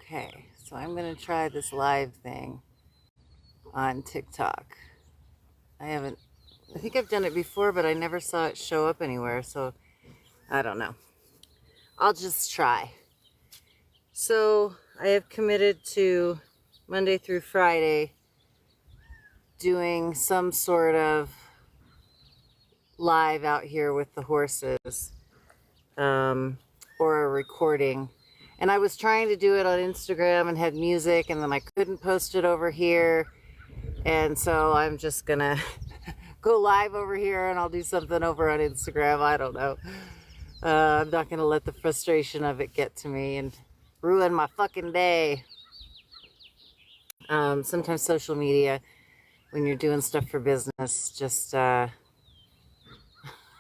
Okay, so I'm going to try this live thing on TikTok. I think I've done it before, but I never saw it show up anywhere, so I don't know. I'll just try. So I have committed to Monday through Friday doing some sort of live out here with the horses, or a recording. And I was trying to do it on Instagram and had music, and then I couldn't post it over here. And so I'm just gonna go live over here and I'll do something over on Instagram. I don't know. I'm not gonna let the frustration of it get to me and ruin my fucking day. Sometimes social media, when you're doing stuff for business, just, I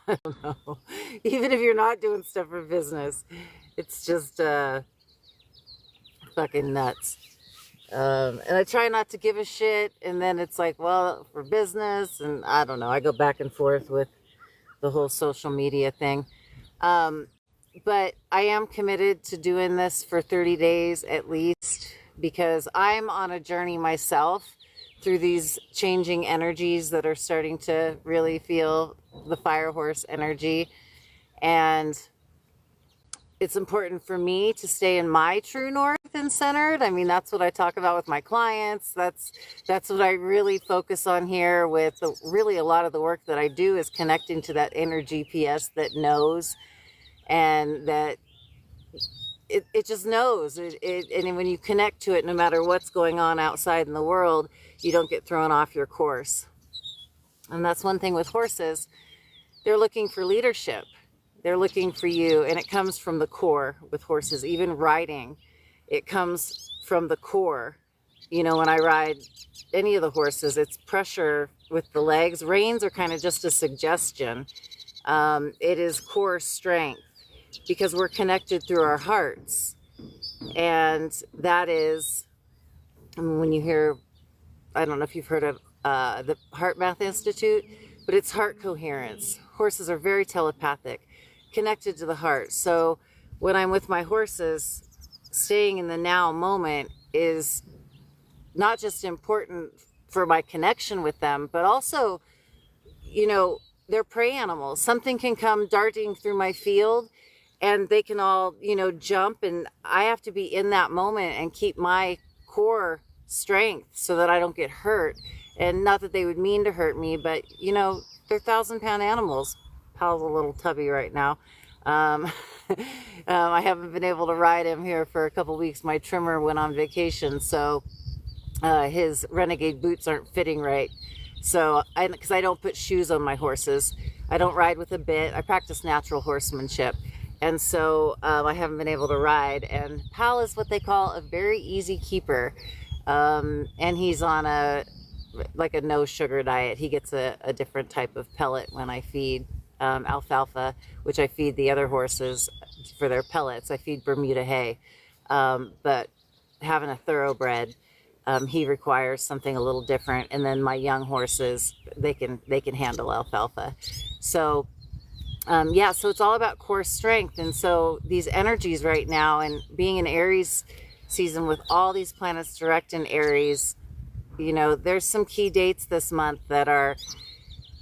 don't know. Even if you're not doing stuff for business, it's just fucking nuts. And I try not to give a shit, and then it's like, well, for business, and I don't know. I go back and forth with the whole social media thing. But I am committed to doing this for 30 days at least, because I'm on a journey myself through these changing energies that are starting to really feel the fire horse energy. And it's important for me to stay in my true north and centered. I mean, that's what I talk about with my clients. That's what I really focus on here with really a lot of the work that I do is connecting to that inner GPS that knows, and that it just knows. And when you connect to it, no matter what's going on outside in the world, you don't get thrown off your course. And that's one thing with horses. They're looking for leadership. They're looking for you, and it comes from the core with horses. Even riding, it comes from the core. You know, when I ride any of the horses, it's pressure with the legs. Reins are kind of just a suggestion. It is core strength, because we're connected through our hearts. And that is, I mean, when you hear, I don't know if you've heard of the Heart Math Institute, but it's heart coherence. Horses are very telepathic, connected to the heart. So when I'm with my horses, staying in the now moment is not just important for my connection with them, but also, you know, they're prey animals. Something can come darting through my field and they can all, you know, jump, and I have to be in that moment and keep my core strength so that I don't get hurt. And not that they would mean to hurt me, but you know, they're 1,000-pound animals. Pal's a little tubby right now. I haven't been able to ride him here for a couple weeks. My trimmer went on vacation, so his renegade boots aren't fitting right. So, because I don't put shoes on my horses, I don't ride with a bit. I practice natural horsemanship, and so I haven't been able to ride. And Pal is what they call a very easy keeper, and he's on a no sugar diet. He gets a different type of pellet when I feed. Alfalfa, which I feed the other horses for their pellets. I feed Bermuda hay, but having a thoroughbred, he requires something a little different. And then my young horses, they can handle alfalfa. So yeah, so it's all about core strength. And so these energies right now, and being in Aries season with all these planets direct in Aries, you know, there's some key dates this month that are,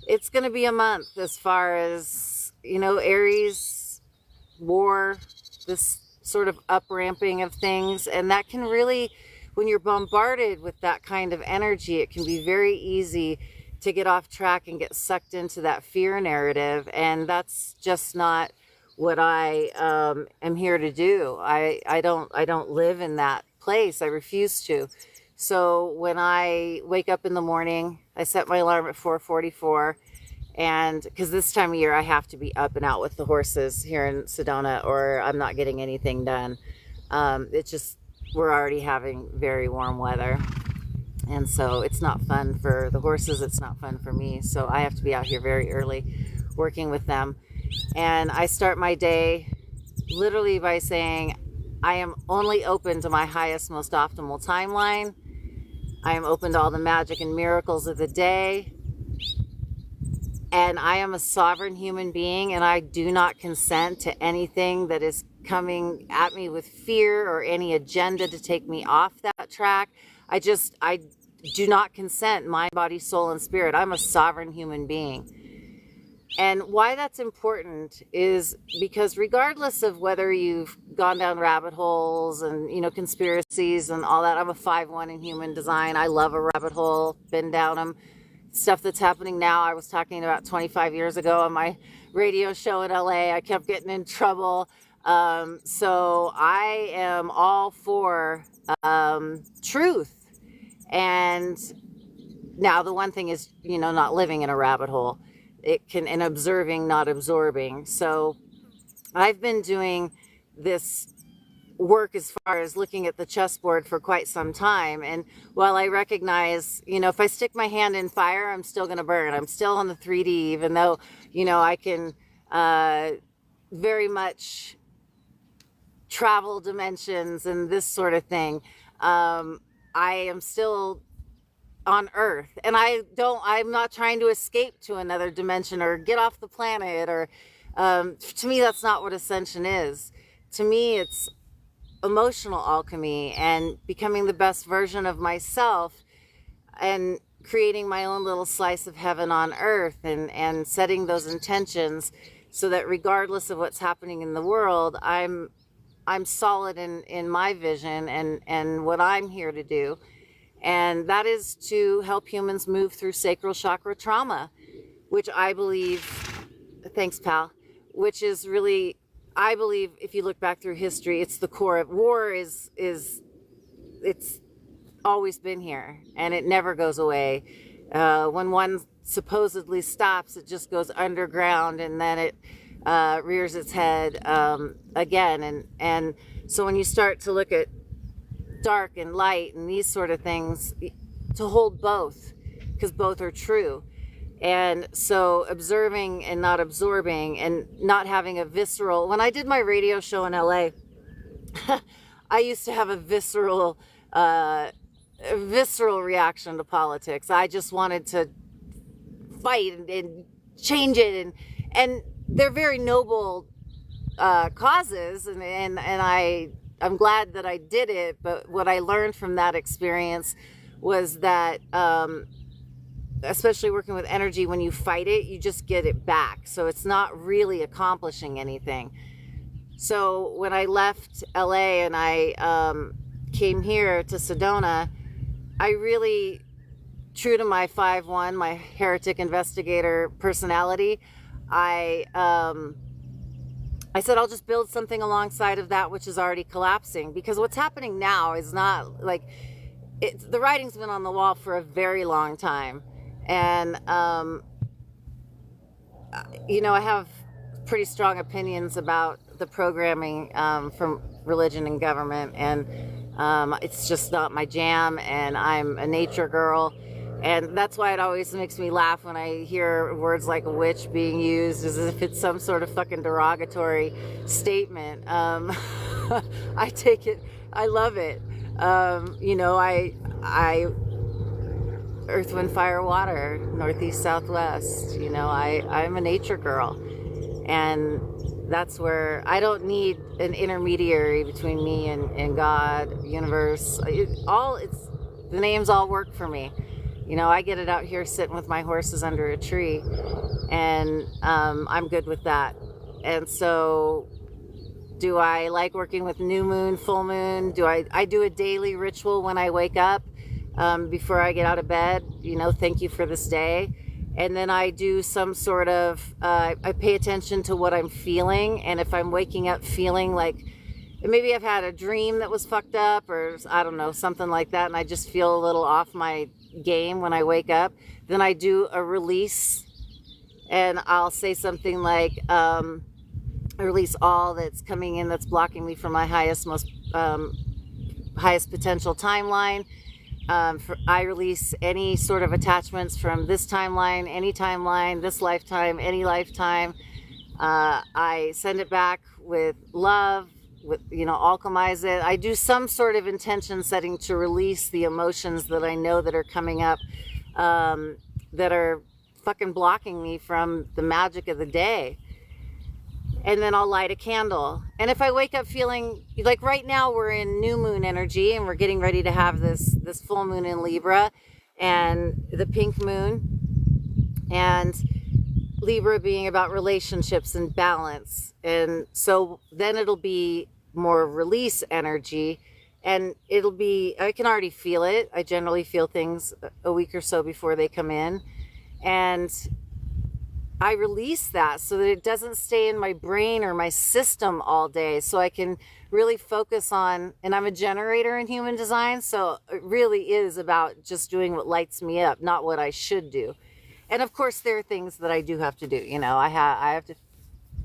it's going to be a month as far as, you know, Aries, war, this sort of up-ramping of things. And that can really, when you're bombarded with that kind of energy, it can be very easy to get off track and get sucked into that fear narrative. And that's just not what I am here to do. I don't live in that place. I refuse to. So when I wake up in the morning, I set my alarm at 4:44, and because this time of year I have to be up and out with the horses here in Sedona, or I'm not getting anything done. It's just, we're already having very warm weather, and so it's not fun for the horses. It's not fun for me. So I have to be out here very early working with them. And I start my day literally by saying, I am only open to my highest, most optimal timeline. I am open to all the magic and miracles of the day. And I am a sovereign human being, and I do not consent to anything that is coming at me with fear or any agenda to take me off that track. I do not consent, mind, body, soul, and spirit. I'm a sovereign human being. And why that's important is because regardless of whether you've gone down rabbit holes and, conspiracies and all that, I'm a 5/1 in human design. I love a rabbit hole, been down them. Stuff that's happening now, I was talking about 25 years ago on my radio show in LA. I kept getting in trouble. So I am all for truth. And now the one thing is, not living in a rabbit hole. And observing, not absorbing. So I've been doing this work as far as looking at the chessboard for quite some time. And while I recognize, if I stick my hand in fire, I'm still going to burn. I'm still on the 3D, even though, I can very much travel dimensions and this sort of thing. I am still on Earth, and I'm not trying to escape to another dimension or get off the planet, or to me that's not what ascension is. To me, it's emotional alchemy and becoming the best version of myself and creating my own little slice of heaven on earth, and setting those intentions so that regardless of what's happening in the world, I'm solid in my vision and what I'm here to do. And that is to help humans move through sacral chakra trauma, which I believe, thanks pal, which is really, I believe if you look back through history, it's the core of war. It's always been here and it never goes away. When one supposedly stops, it just goes underground, and then it rears its head again. And so when you start to look at dark and light and these sort of things, to hold both, because both are true. And so observing and not absorbing, and not having a visceral, when I did my radio show in LA, I used to have a visceral reaction to politics. I just wanted to fight and change it, and they're very noble causes, and I'm glad that I did it. But what I learned from that experience was that, especially working with energy, when you fight it, you just get it back. So it's not really accomplishing anything. So when I left LA and I came here to Sedona, I really, true to my 5/1, my heretic investigator personality, I said, I'll just build something alongside of that which is already collapsing, because what's happening now is not like the writing's been on the wall for a very long time. And, I have pretty strong opinions about the programming from religion and government. And it's just not my jam. And I'm a nature girl. And that's why it always makes me laugh when I hear words like a witch being used as if it's some sort of fucking derogatory statement. I take it, I love it. I earth, wind, fire, water, northeast, southwest. I'm a nature girl. And that's where I don't need an intermediary between me and God, universe. The names all work for me. I get it out here sitting with my horses under a tree, and I'm good with that. And so, do I like working with new moon, full moon? I do a daily ritual when I wake up, before I get out of bed, thank you for this day. And then I do some sort of, I pay attention to what I'm feeling. And if I'm waking up feeling like, maybe I've had a dream that was fucked up, or I don't know, something like that, and I just feel a little off my game when I wake up, then I do a release, and I'll say something like, I release all that's coming in that's blocking me from my highest potential timeline. I release any sort of attachments from this timeline, any timeline, this lifetime, any lifetime. I send it back with love, alchemize it. I do some sort of intention setting to release the emotions that I know that are coming up, that are fucking blocking me from the magic of the day. And then I'll light a candle. And if I wake up feeling like right now we're in new moon energy and we're getting ready to have this full moon in Libra and the pink moon, and Libra being about relationships and balance. And so then it'll be more release energy, and it'll be, I can already feel it. I generally feel things a week or so before they come in. And I release that so that it doesn't stay in my brain or my system all day, so I can really focus on, and I'm a generator in human design, so it really is about just doing what lights me up, not what I should do. And of course there are things that I do have to do. You know, I have to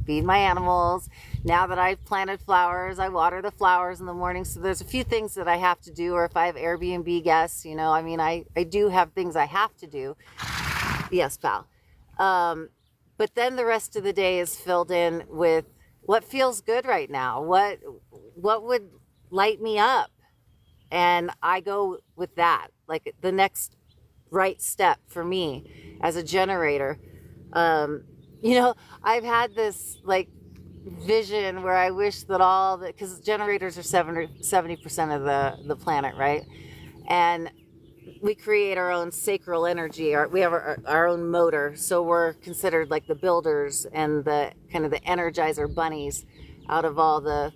feed my animals. Now that I've planted flowers, I water the flowers in the morning, so there's a few things that I have to do. Or if I have Airbnb guests, you know, I mean, I do have things I have to do. Yes, pal. But then the rest of the day is filled in with what feels good right now. What would light me up? And I go with that, like the next right step for me as a generator. You know, I've had this like vision where I wish that all the, because generators are 70% of the planet, right? And we create our own sacral energy. We have our own motor, so we're considered like the builders and the kind of the energizer bunnies out of all the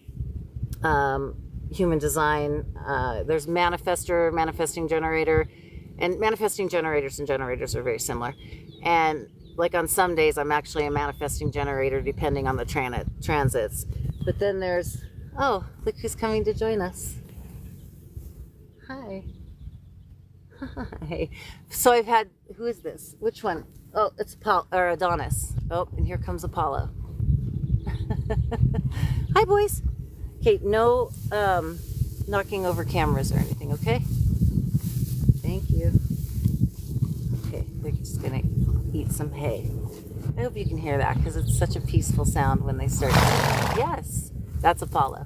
human design. There's manifester, manifesting generator, and manifesting generators and generators are very similar. And like on some days, I'm actually a manifesting generator depending on the transits. But then there's, oh, look who's coming to join us. Hi. Hi. So I've had, who is this? Which one? Oh, it's Adonis. Oh, and here comes Apollo. Hi, boys. Okay, no knocking over cameras or anything, okay? Thank you. Okay, they're just gonna eat some hay. I hope you can hear that because it's such a peaceful sound when they start. Yes, that's Apollo.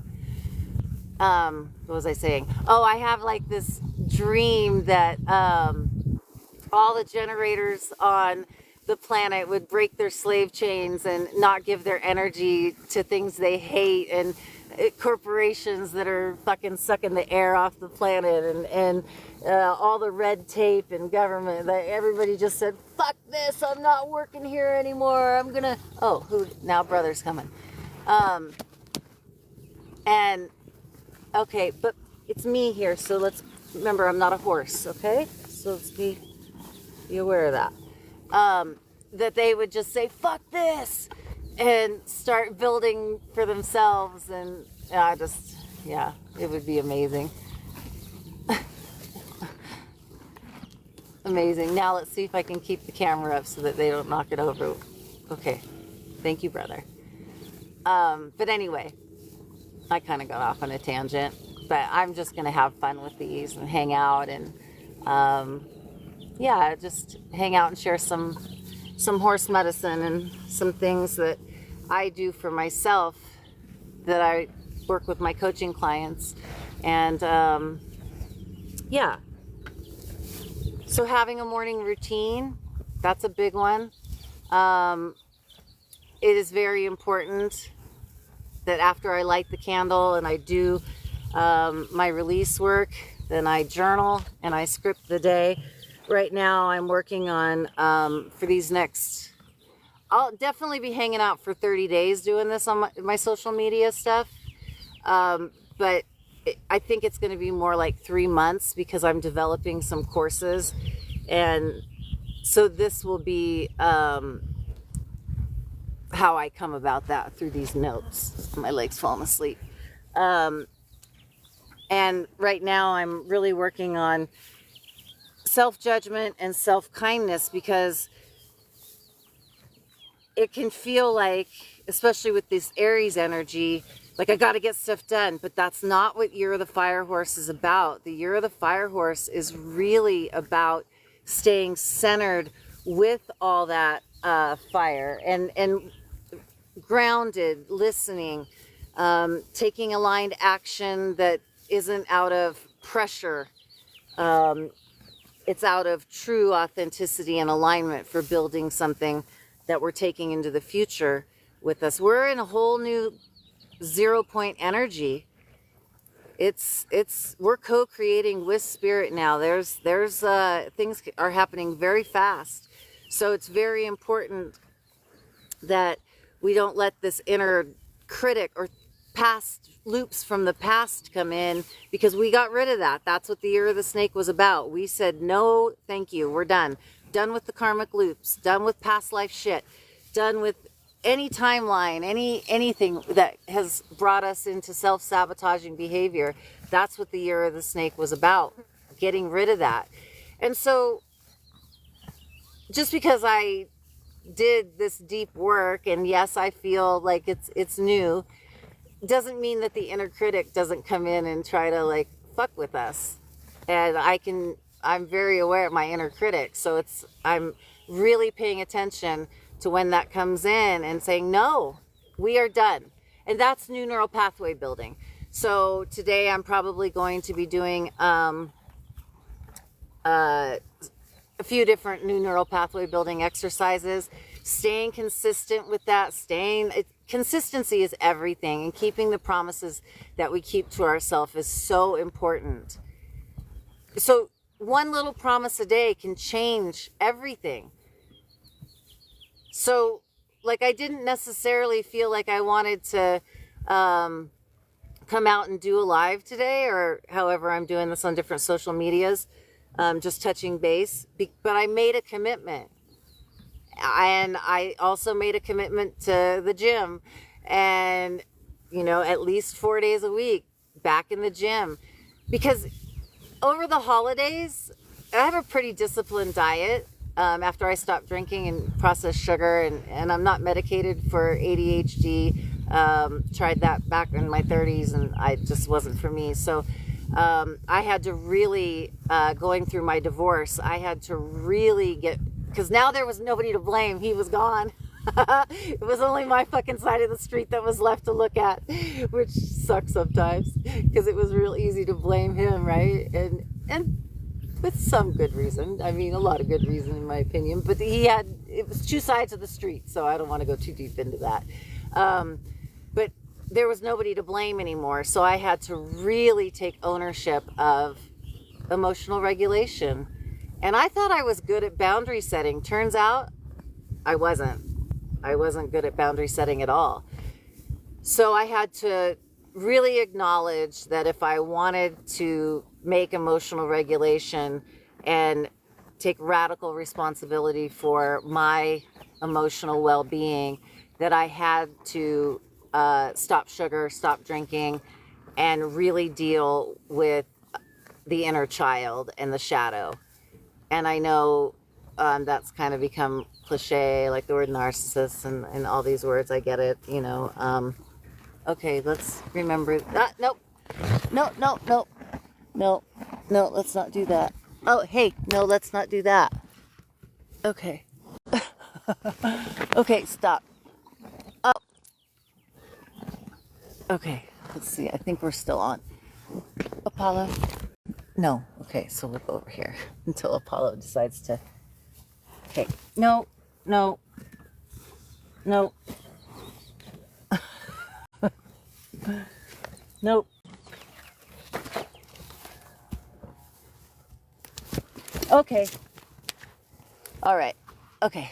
What was I saying? Oh, I have like this dream that all the generators on the planet would break their slave chains and not give their energy to things they hate, and corporations that are fucking sucking the air off the planet, and all the red tape and government, that everybody just said, fuck this, I'm not working here anymore, I'm gonna, oh, who, now brother's coming. And okay, but it's me here, so let's remember I'm not a horse, okay? So let's be aware of that. That they would just say, fuck this, and start building for themselves, and yeah, it would be amazing. Amazing. Now let's see if I can keep the camera up so that they don't knock it over. Okay, thank you, brother. But anyway, I kind of got off on a tangent, but I'm just gonna have fun with these and hang out, and yeah, just hang out and share some horse medicine and some things that I do for myself, that I work with my coaching clients. And yeah, so having a morning routine, that's a big one. It is very important that after I light the candle and I do my release work, then I journal and I script the day. Right now I'm working on, for these next, I'll definitely be hanging out for 30 days doing this on my social media stuff. But I think it's going to be more like 3 months because I'm developing some courses. And so this will be how I come about that, through these notes. My leg's falling asleep. And right now I'm really working on self-judgment and self-kindness, because it can feel like, especially with this Aries energy, like I got to get stuff done, but that's not what Year of the Fire Horse is about. The Year of the Fire Horse is really about staying centered with all that fire, and grounded, listening, taking aligned action that isn't out of pressure, it's out of true authenticity and alignment for building something that we're taking into the future with us. We're in a whole new 0 point energy. We're co-creating with spirit now. There's things are happening very fast. So it's very important that we don't let this inner critic or past loops from the past come in, because we got rid of that. That's what the year of the snake was about. We said, no, thank you. We're done. Done with the karmic loops, done with past life shit, done with any timeline, anything that has brought us into self-sabotaging behavior. That's what the year of the snake was about, getting rid of that. And so just because I did this deep work, and yes, I feel like it's new, doesn't mean that the inner critic doesn't come in and try to like fuck with us. And I'm very aware of my inner critic, so I'm really paying attention to when that comes in and saying, no, we are done. And that's new neural pathway building. So today I'm probably going to be doing a few different new neural pathway building exercises, staying consistent with that, consistency is everything, and keeping the promises that we keep to ourselves is so important. So one little promise a day can change everything. So like, I didn't necessarily feel like I wanted to come out and do a live today, or however I'm doing this on different social medias, just touching base, but I made a commitment. And I also made a commitment to the gym, and, you know, at least 4 days a week back in the gym, because over the holidays, I have a pretty disciplined diet. After I stopped drinking and processed sugar, and I'm not medicated for ADHD. Tried that back in my 30s, and it just wasn't for me. So I had to really, going through my divorce, I had to really because now there was nobody to blame. He was gone. It was only my fucking side of the street that was left to look at, which sucks sometimes, because it was real easy to blame him, right? And with some good reason. I mean, a lot of good reason in my opinion, but it was two sides of the street, so I don't want to go too deep into that. But there was nobody to blame anymore, so I had to really take ownership of emotional regulation. And I thought I was good at boundary setting. Turns out I wasn't. I wasn't good at boundary setting at all. So I had to really acknowledge that if I wanted to make emotional regulation and take radical responsibility for my emotional well-being, that I had to stop sugar, stop drinking, and really deal with the inner child and the shadow. And I know that's kind of become cliche, like the word narcissist and all these words. I get it, you know. Okay, let's remember that. Nope. No, let's not do that. Oh, hey, no, let's not do that. Okay. Okay, stop. Oh. Okay, let's see. I think we're still on. Apollo? No. Okay, so we'll go over here until Apollo decides to. Okay. No. Nope. Okay. All right. Okay.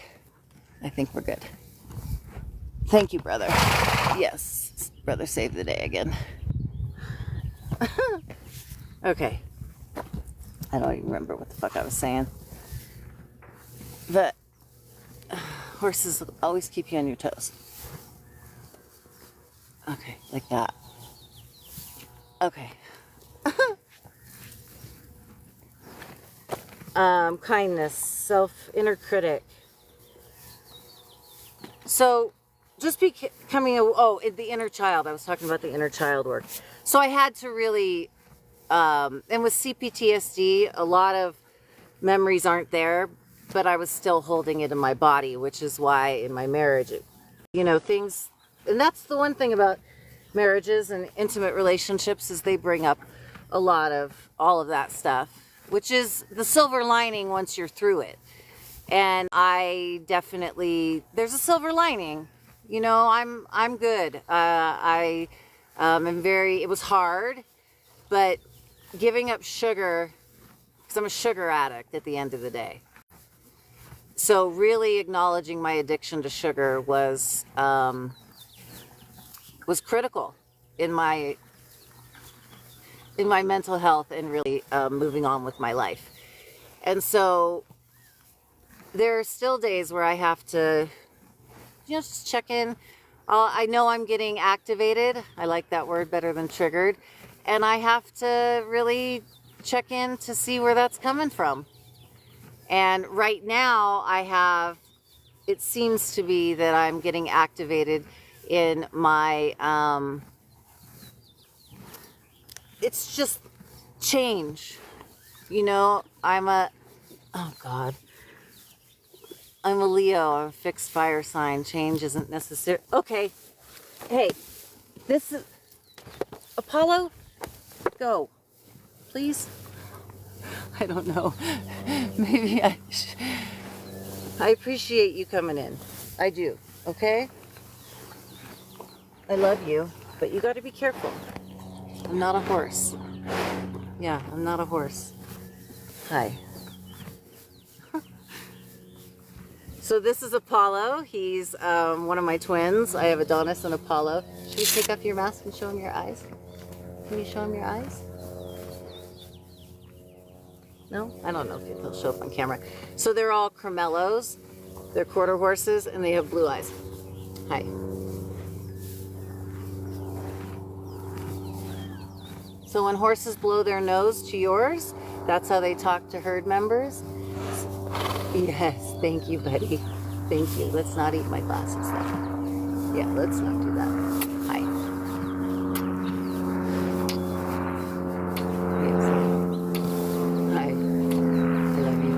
I think we're good. Thank you, brother. Yes, brother saved the day again. Okay. I don't even remember what the fuck I was saying. But horses always keep you on your toes. Okay, like that. Okay. Kindness, inner critic. So just becoming the inner child. I was talking about the inner child work. So I had to really, and with CPTSD, a lot of memories aren't there, but I was still holding it in my body, which is why in my marriage, things, and that's the one thing about marriages and intimate relationships, is they bring up a lot of all of that stuff, which is the silver lining once you're through it. And I definitely, there's a silver lining. You know, I'm good. I am very, it was hard, but giving up sugar, because I'm a sugar addict at the end of the day. So really acknowledging my addiction to sugar was critical in my mental health and really moving on with my life. And so there are still days where I have to, you know, just check in. I know I'm getting activated. I like that word better than triggered. And I have to really check in to see where that's coming from. And right now it seems to be that I'm getting activated in my, it's just change. You know, I'm a Leo, I'm a fixed fire sign. Change isn't necessary. Okay. Hey, this is Apollo. Go, please. I don't know. Maybe I appreciate you coming in. I do. Okay? I love you, but you got to be careful. I'm not a horse. Yeah, I'm not a horse. Hi. So this is Apollo. He's one of my twins. I have Adonis and Apollo. Should we take off your mask and show him your eyes? Can you show him your eyes? No? I don't know if he'll show up on camera. So they're all cremellos. They're quarter horses and they have blue eyes. Hi. So when horses blow their nose to yours, that's how they talk to herd members. Yes, thank you, buddy. Thank you. Let's not eat my glasses though. Yeah, let's not do that. Hi. Yes. Hi. I love you.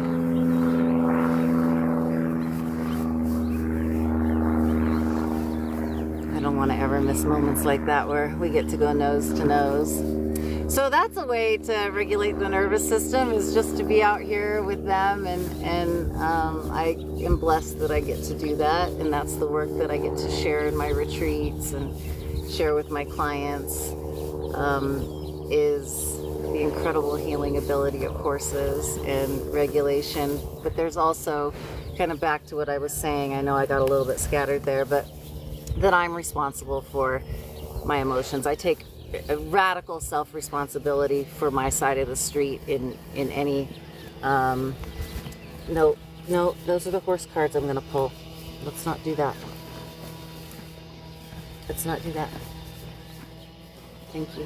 I don't want to ever miss moments like that where we get to go nose to nose. So that's a way to regulate the nervous system, is just to be out here with them, and I am blessed that I get to do that, and that's the work that I get to share in my retreats and share with my clients, is the incredible healing ability of horses and regulation. But there's also, kind of back to what I was saying, I know I got a little bit scattered there, but that I'm responsible for my emotions. I take a radical self-responsibility for my side of the street in any no, those are the horse cards I'm gonna pull. Let's not do that. Let's not do that. Thank you.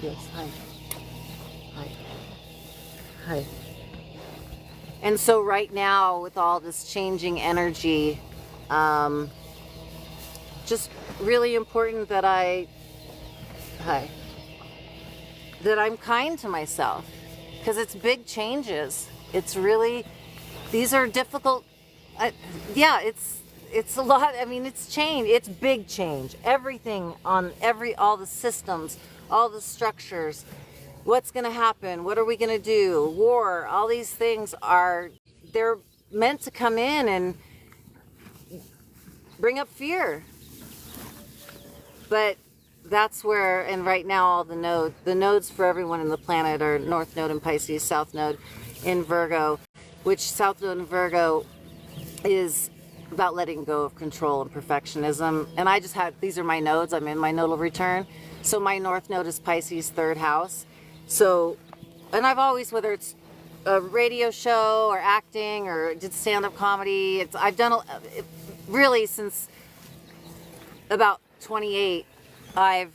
Yes, hi. Hi. Hi. And so right now, with all this changing energy, just really important that that I'm kind to myself, because it's big changes. It's really, these are difficult. Yeah, it's a lot. I mean, it's change. It's big change. Everything on all the systems, all the structures. What's going to happen? What are we going to do? War. All these things they're meant to come in and bring up fear. But that's where, and right now all the nodes for everyone in the planet are North Node in Pisces, South Node in Virgo, which South Node in Virgo is about letting go of control and perfectionism. And I just these are my nodes. I'm in my nodal return. So my North Node is Pisces, third house. So, and I've always, whether it's a radio show or acting or did stand-up comedy, I've done really since about 28. I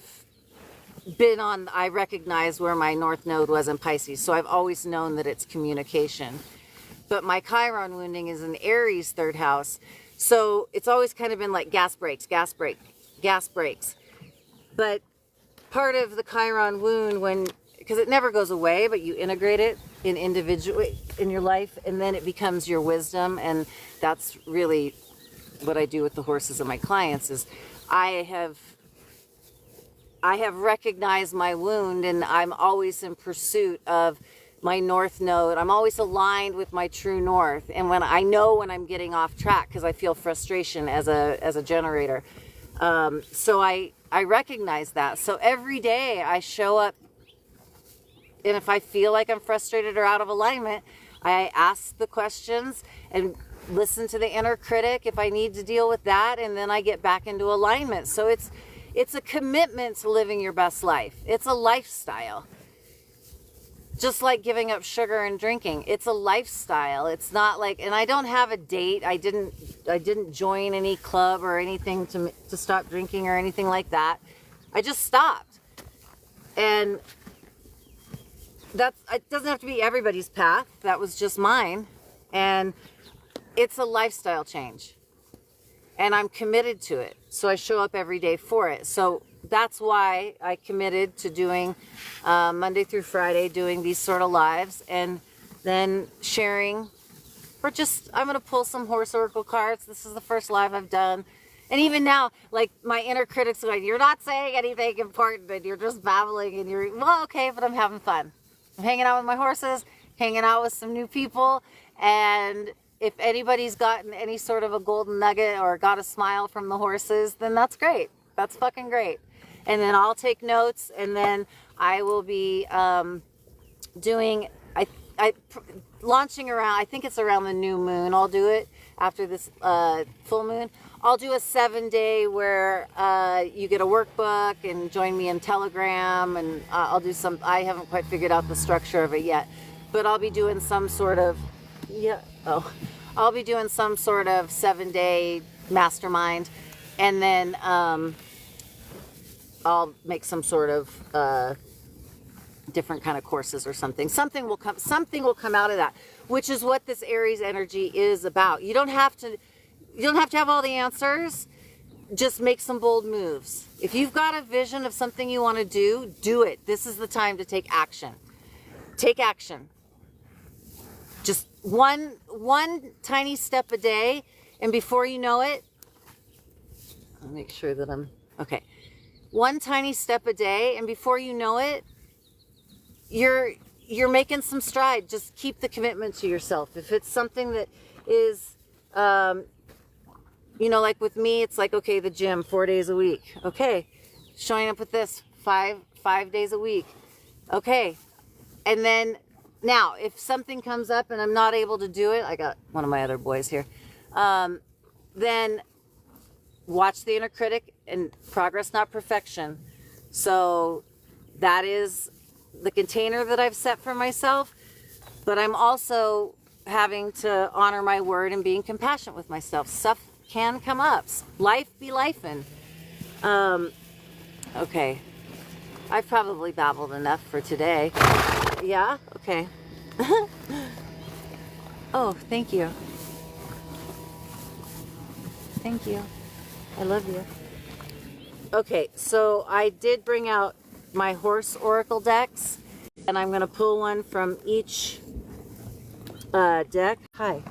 recognize where my North Node was in Pisces, so I've always known that it's communication. But my Chiron wounding is in Aries, third house, so it's always kind of been like gas brakes, gas brake, gas brakes. But part of the Chiron wound, because it never goes away, but you integrate it in your life, and then it becomes your wisdom, and that's really what I do with the horses and my clients. Is I have recognized my wound, and I'm always in pursuit of my north node. I'm always aligned with my true north. And when I know when I'm getting off track, because I feel frustration as a generator. So I recognize that. So every day I show up, and if I feel like I'm frustrated or out of alignment, I ask the questions and listen to the inner critic if I need to deal with that, and then I get back into alignment. So it's a commitment to living your best life. It's a lifestyle. Just like giving up sugar and drinking. It's a lifestyle. It's not like, and I don't have a date. I didn't join any club or anything to stop drinking or anything like that. I just stopped. And it doesn't have to be everybody's path. That was just mine. And it's a lifestyle change. And I'm committed to it. So I show up every day for it. So that's why I committed to doing Monday through Friday, doing these sort of lives, and then sharing, or just, I'm going to pull some horse oracle cards. This is the first live I've done. And even now, like, my inner critics are like, you're not saying anything important, and you're just babbling, and you're, well, okay, but I'm having fun. I'm hanging out with my horses, hanging out with some new people, and if anybody's gotten any sort of a golden nugget or got a smile from the horses, then that's great. That's fucking great. And then I'll take notes, and then I will be doing, launching around, I think it's around the new moon. I'll do it after this full moon. I'll do a 7-day where you get a workbook and join me in Telegram, and I'll do some, I haven't quite figured out the structure of it yet, but I'll be doing some sort of, I'll be doing some sort of 7-day mastermind, and then I'll make some sort of different kind of courses or something. Something will come out of that, which is what this Aries energy is about. You don't have to have all the answers. Just make some bold moves. If you've got a vision of something you want to do, do it. This is the time to take action. Take action. Just one tiny step a day, and before you know it, I'll make sure that I'm okay. One tiny step a day, and before you know it, you're making some stride. Just keep the commitment to yourself. If it's something that is, like with me, it's like, okay, the gym 4 days a week. Okay, showing up with this five days a week. Okay, and then now if something comes up and I'm not able to do it, I got one of my other boys here. Then watch the inner critic, and progress, not perfection. So that is the container that I've set for myself, but I'm also having to honor my word and being compassionate with myself. Stuff can come up. Life be lifing. Okay. I've probably babbled enough for today. Yeah? Okay. Oh, thank you. Thank you. I love you. Okay, so I did bring out my horse oracle decks, and I'm going to pull one from each deck. Hi.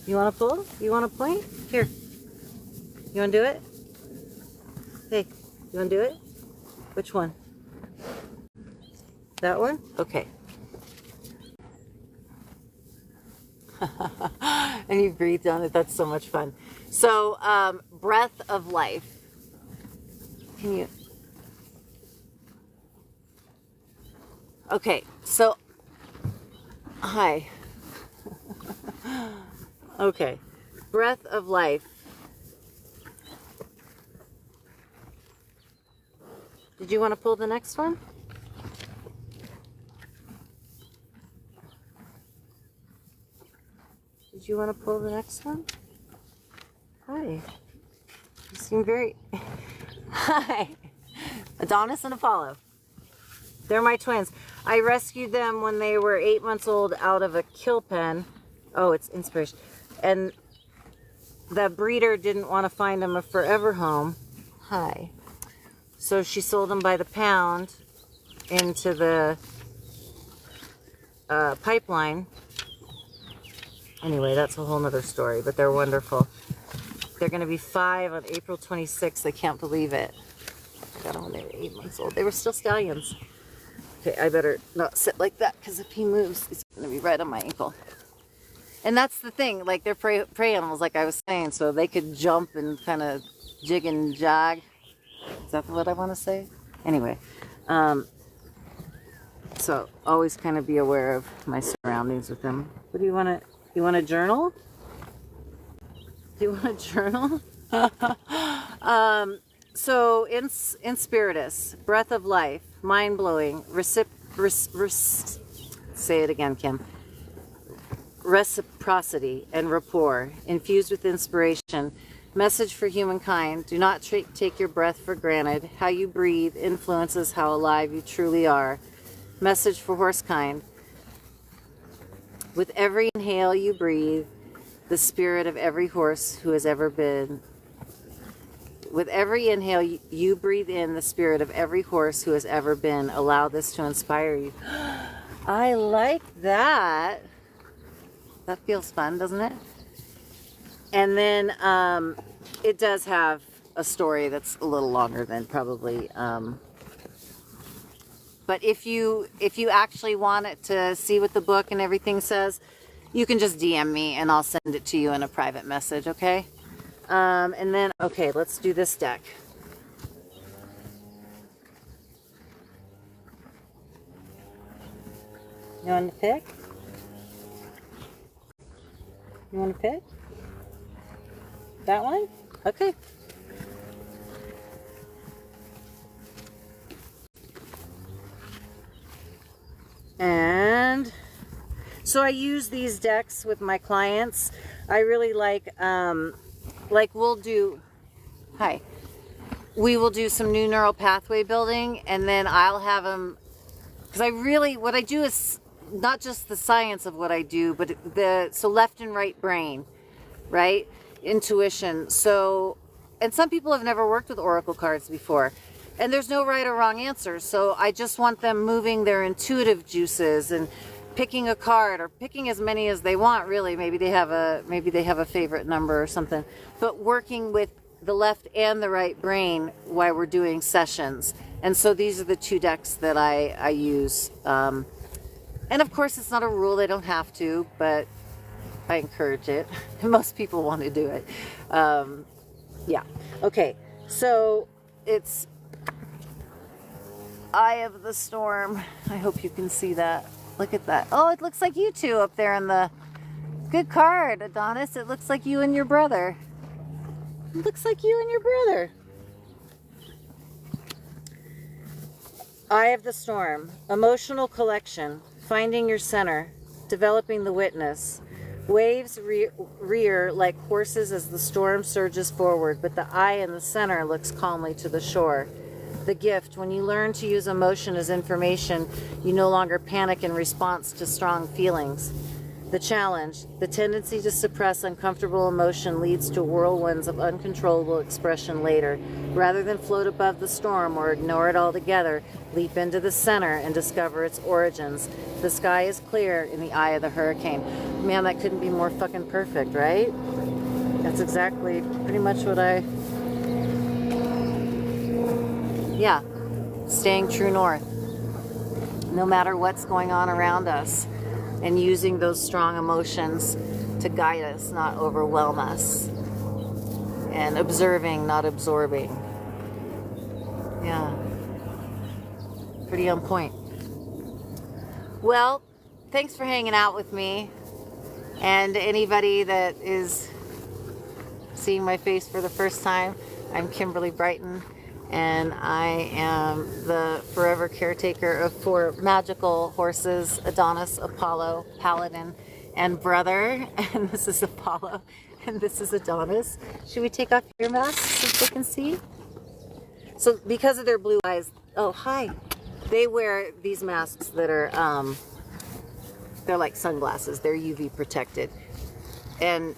You want to pull? You want to point? Here. You want to do it? Hey, you want to do it? Which one? That one? Okay. And you breathed on it. That's so much fun. So, breath of life. Can you? Okay, so, hi. Okay, breath of life. Did you want to pull the next one? Did you want to pull the next one? Hi. You seem very... Hi. Adonis and Apollo. They're my twins. I rescued them when they were 8 months old out of a kill pen. Oh, it's inspiration. And the breeder didn't want to find them a forever home. Hi. So she sold them by the pound into the pipeline. Anyway, that's a whole nother story, but they're wonderful. They're going to be 5 on April 26th. I can't believe it. I got them when they were 8 months old. They were still stallions. Okay, I better not sit like that because if he moves, he's going to be right on my ankle. And that's the thing, like they're prey animals, like I was saying, so they could jump and kind of jig and jog. Is that what I want to say? Anyway, so always kind of be aware of my surroundings with them. What do you want to, you want a journal? Do you want a journal? So in spiritus, breath of life, mind-blowing, say it again, Kim. Reciprocity and rapport, infused with inspiration. Message for humankind: do not take your breath for granted. How you breathe influences how alive you truly are. Message for horsekind: with every inhale you breathe, the spirit of every horse who has ever been. With every inhale you breathe in the spirit of every horse who has ever been. Allow this to inspire you. I like that. That feels fun, doesn't it? And then it does have a story that's a little longer than probably. But if you actually want it to see what the book and everything says, you can just DM me and I'll send it to you in a private message, okay? And then, okay, let's do this deck. You want to pick? You want to pick? That one? Okay. And so I use these decks with my clients. I really like we'll do, we will do some new neural pathway building, and then I'll have them, because what I do is not just the science of what I do, but so left and right brain, right? Intuition. So, and some people have never worked with oracle cards before, and there's no right or wrong answer. So I just want them moving their intuitive juices and picking a card, or picking as many as they want, really. Maybe they have a favorite number or something, but working with the left and the right brain while we're doing sessions. And so these are the two decks that I use. And of course, it's not a rule, they don't have to, but I encourage it. Most people want to do it. Yeah. Okay. So it's Eye of the Storm. I hope you can see that. Look at that. Oh, it looks like you two up there in the... Good card, Adonis. It looks like you and your brother. It looks like you and your brother. Eye of the Storm. Emotional collection. Finding your center. Developing the witness. Waves rear like horses as the storm surges forward, but the eye in the center looks calmly to the shore. The gift: when you learn to use emotion as information, you no longer panic in response to strong feelings. The challenge: the tendency to suppress uncomfortable emotion leads to whirlwinds of uncontrollable expression later. Rather than float above the storm or ignore it altogether, leap into the center and discover its origins. The sky is clear in the eye of the hurricane. Man, that couldn't be more fucking perfect, right? That's exactly pretty much what yeah, staying true north, no matter what's going on around us, and using those strong emotions to guide us, not overwhelm us, and observing, not absorbing. Yeah, pretty on point. Well, thanks for hanging out with me, and anybody that is seeing my face for the first time, I'm Kimberly Brighton. And I am the forever caretaker of 4 magical horses: Adonis, Apollo, Paladin, and Brother. And this is Apollo, and this is Adonis. Should we take off your mask so they can see? So because of their blue eyes, oh, hi. They wear these masks that are, they're like sunglasses. They're UV protected. And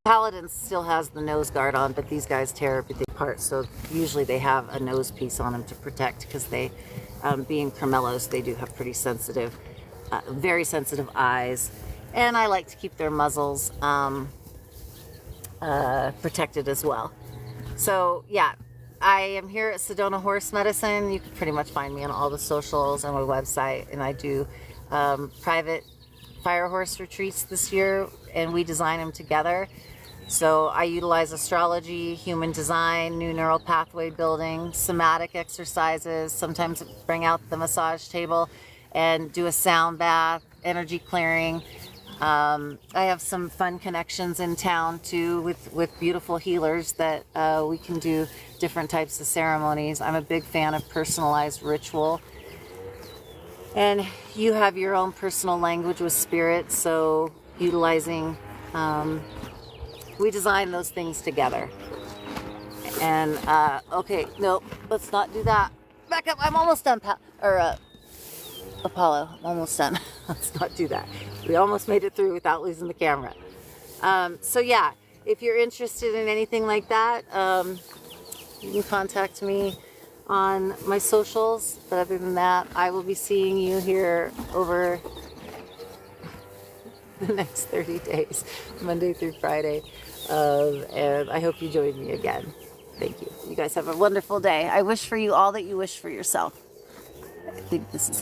Paladin still has the nose guard on, but these guys tear everything apart, so usually they have a nose piece on them to protect, because they, being Carmelos, they do have pretty sensitive, very sensitive eyes, and I like to keep their muzzles protected as well. So yeah, I am here at Sedona Horse Medicine. You can pretty much find me on all the socials and my website. And I do private fire horse retreats this year, and we design them together. So I utilize astrology, human design, new neural pathway building, somatic exercises, sometimes bring out the massage table and do a sound bath, energy clearing. I have some fun connections in town too with beautiful healers that we can do different types of ceremonies. I'm a big fan of personalized ritual. And you have your own personal language with spirit, so utilizing we design those things together. And, okay, no, let's not do that. Back up, I'm almost done, Apollo, I'm almost done. Let's not do that. We almost made it through without losing the camera. So yeah, if you're interested in anything like that, you can contact me on my socials. But other than that, I will be seeing you here over the next 30 days, Monday through Friday. And I hope you join me again. Thank you. You guys have a wonderful day. I wish for you all that you wish for yourself. I think this is